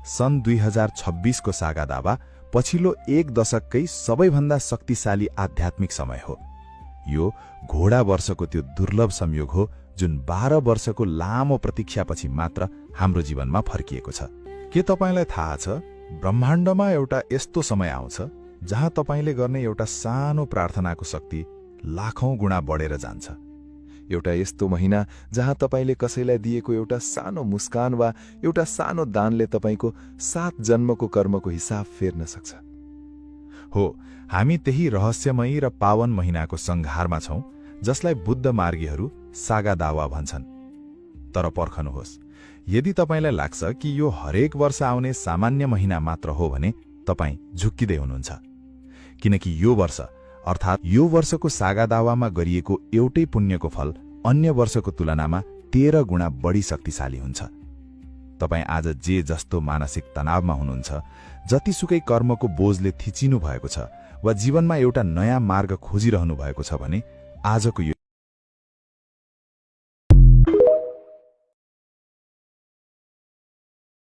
सन् 2026 को सागा दावा पछिल्लो एक दशककै सबैभन्दा शक्तिशाली आध्यात्मिक समय हो। यो घोडा वर्षको त्यो दुर्लभ संयोग हो जुन 12 वर्षको लामो प्रतीक्षापछि मात्र हाम्रो जीवनमा फर्किएको छ। के तपाईलाई थाहा छ, ब्रह्माण्डमा एउटा यस्तो समय आउँछ जहाँ तपाईले गर्ने एउटा सानो प्रार्थनाको शक्ति लाखौं गुणा बढेर जान्छ। एउटा यस्तो महिना जहाँ तपाईले कसैलाई दिएको एउटा सानो मुस्कान वा एउटा सानो दानले तपाईको 7 जन्मको कर्मको हिसाब फेर्न सक्छ। हो, हामी त्यही रहस्यमयी र पावन महिनाको संघारमा छौं जसलाई बुद्ध मार्गीहरू सागा दावा भन्छन्। तर पर्खनुहोस्, यदि तपाईलाई लाग्छ कि यो हरेक वर्ष आउने सामान्य महिना मात्र हो भने तपाई झुक्किदै हुनुहुन्छ, किनकि यो वर्ष अर्थात् यो वर्षको सागा दावामा गरिएको एउटै पुण्यको फल अन्य वर्षको तुलनामा 13 गुणा बढी शक्तिशाली हुन्छ। तपाई आज जे जस्तो मानसिक तनावमा हुनुहुन्छ, जतिसुकै कर्मको बोझले थिचिनु भएको छ वा जीवनमा एउटा नयाँ मार्ग खोजिरहनु भएको छ भने आजको यो